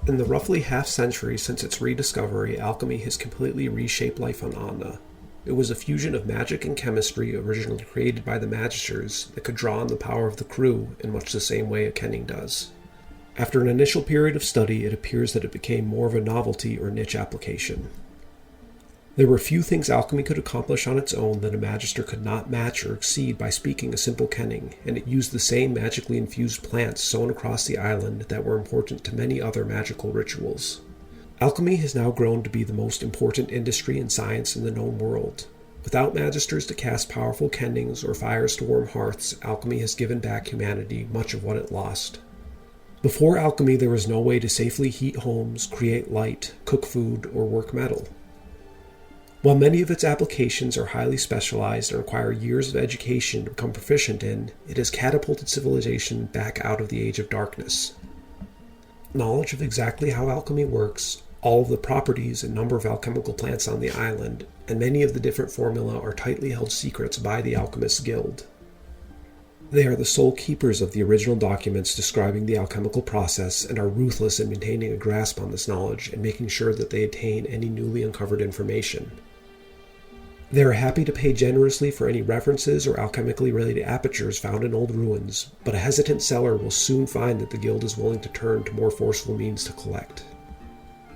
In the roughly half-century since its rediscovery, alchemy has completely reshaped life on Eamhna. It was a fusion of magic and chemistry originally created by the magisters that could draw on the power of the crew in much the same way a kenning does. After an initial period of study, it appears that it became more of a novelty or niche application. There were few things alchemy could accomplish on its own that a magister could not match or exceed by speaking a simple kenning, and it used the same magically infused plants sown across the island that were important to many other magical rituals. Alchemy has now grown to be the most important industry and science in the known world. Without magisters to cast powerful kennings or fires to warm hearths, alchemy has given back humanity much of what it lost. Before alchemy, there was no way to safely heat homes, create light, cook food, or work metal. While many of its applications are highly specialized and require years of education to become proficient in, it has catapulted civilization back out of the Age of Darkness. Knowledge of exactly how alchemy works, all of the properties and number of alchemical plants on the island, and many of the different formulae are tightly held secrets by the Alchemists Guild. They are the sole keepers of the original documents describing the alchemical process and are ruthless in maintaining a grasp on this knowledge and making sure that they attain any newly uncovered information. They are happy to pay generously for any references or alchemically related apertures found in old ruins, but a hesitant seller will soon find that the guild is willing to turn to more forceful means to collect.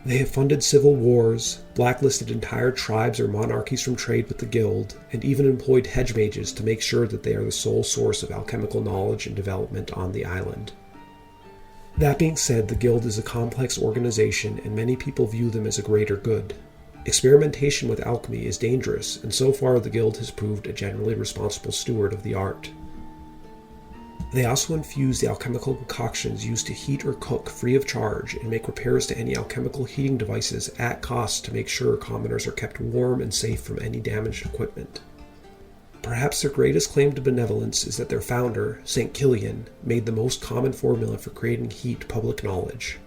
They have funded civil wars, blacklisted entire tribes or monarchies from trade with the guild, and even employed hedge mages to make sure that they are the sole source of alchemical knowledge and development on the island. That being said, the guild is a complex organization and many people view them as a greater good. Experimentation with alchemy is dangerous, and so far the guild has proved a generally responsible steward of the art. They also infuse the alchemical concoctions used to heat or cook free of charge and make repairs to any alchemical heating devices at cost to make sure commoners are kept warm and safe from any damaged equipment. Perhaps their greatest claim to benevolence is that their founder, St. Killian, made the most common formula for creating heat public knowledge.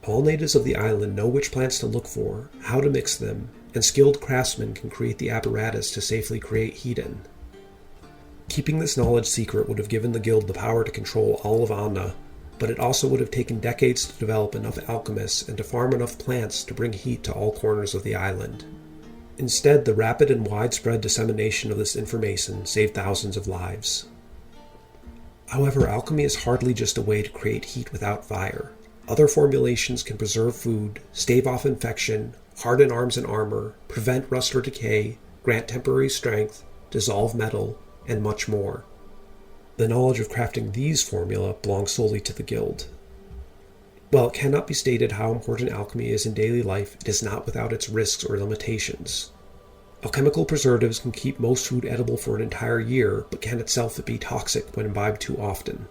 All natives of the island know which plants to look for, how to mix them, and skilled craftsmen can create the apparatus to safely create heat in. Keeping this knowledge secret would have given the guild the power to control all of Eamhna, but it also would have taken decades to develop enough alchemists and to farm enough plants to bring heat to all corners of the island. Instead, the rapid and widespread dissemination of this information saved thousands of lives. However, alchemy is hardly just a way to create heat without fire. Other formulations can preserve food, stave off infection, harden arms and armor, prevent rust or decay, grant temporary strength, dissolve metal, and much more. The knowledge of crafting these formulae belongs solely to the guild. While it cannot be stated how important alchemy is in daily life, it is not without its risks or limitations. Alchemical preservatives can keep most food edible for an entire year, but can itself be toxic when imbibed too often.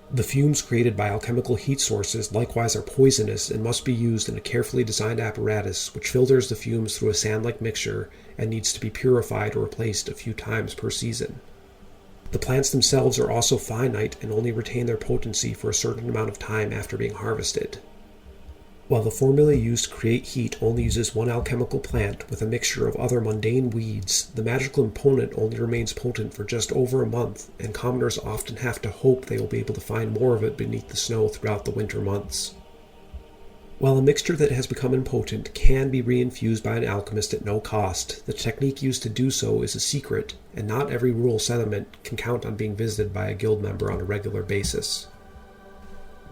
The fumes created by alchemical heat sources likewise are poisonous and must be used in a carefully designed apparatus which filters the fumes through a sand-like mixture and needs to be purified or replaced a few times per season. The plants themselves are also finite and only retain their potency for a certain amount of time after being harvested. While the formula used to create heat only uses one alchemical plant with a mixture of other mundane weeds, the magical component only remains potent for just over a month, and commoners often have to hope they will be able to find more of it beneath the snow throughout the winter months. While a mixture that has become impotent can be reinfused by an alchemist at no cost, the technique used to do so is a secret, and not every rural settlement can count on being visited by a guild member on a regular basis.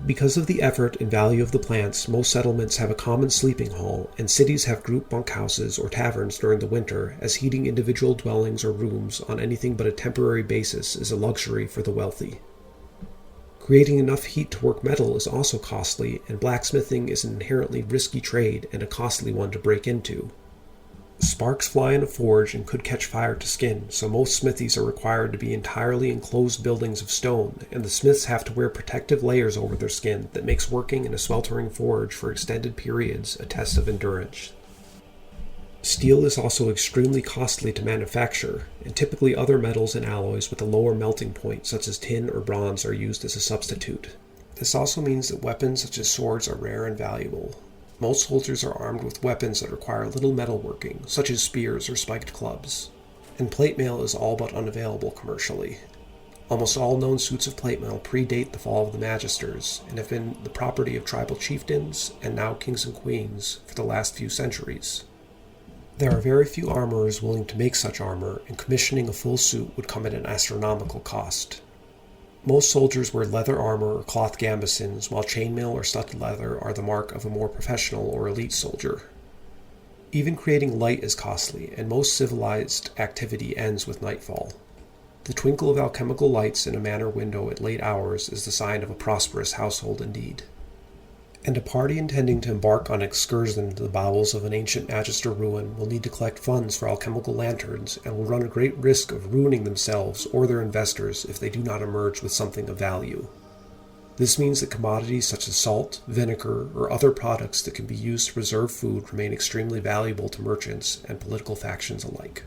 Because of the effort and value of the plants, most settlements have a common sleeping hall, and cities have group bunkhouses or taverns during the winter, as heating individual dwellings or rooms on anything but a temporary basis is a luxury for the wealthy. Creating enough heat to work metal is also costly, and blacksmithing is an inherently risky trade and a costly one to break into. Sparks fly in a forge and could catch fire to skin, so most smithies are required to be entirely enclosed buildings of stone, and the smiths have to wear protective layers over their skin that makes working in a sweltering forge for extended periods a test of endurance. Steel is also extremely costly to manufacture, and typically other metals and alloys with a lower melting point, such as tin or bronze, are used as a substitute. This also means that weapons such as swords are rare and valuable. Most soldiers are armed with weapons that require little metalworking, such as spears or spiked clubs, and plate mail is all but unavailable commercially. Almost all known suits of plate mail predate the fall of the Magisters and have been the property of tribal chieftains and now kings and queens for the last few centuries. There are very few armorers willing to make such armor, and commissioning a full suit would come at an astronomical cost. Most soldiers wear leather armor or cloth gambesons, while chainmail or studded leather are the mark of a more professional or elite soldier. Even creating light is costly, and most civilized activity ends with nightfall. The twinkle of alchemical lights in a manor window at late hours is the sign of a prosperous household indeed. And a party intending to embark on an excursion into the bowels of an ancient Magister ruin will need to collect funds for alchemical lanterns and will run a great risk of ruining themselves or their investors if they do not emerge with something of value. This means that commodities such as salt, vinegar, or other products that can be used to preserve food remain extremely valuable to merchants and political factions alike.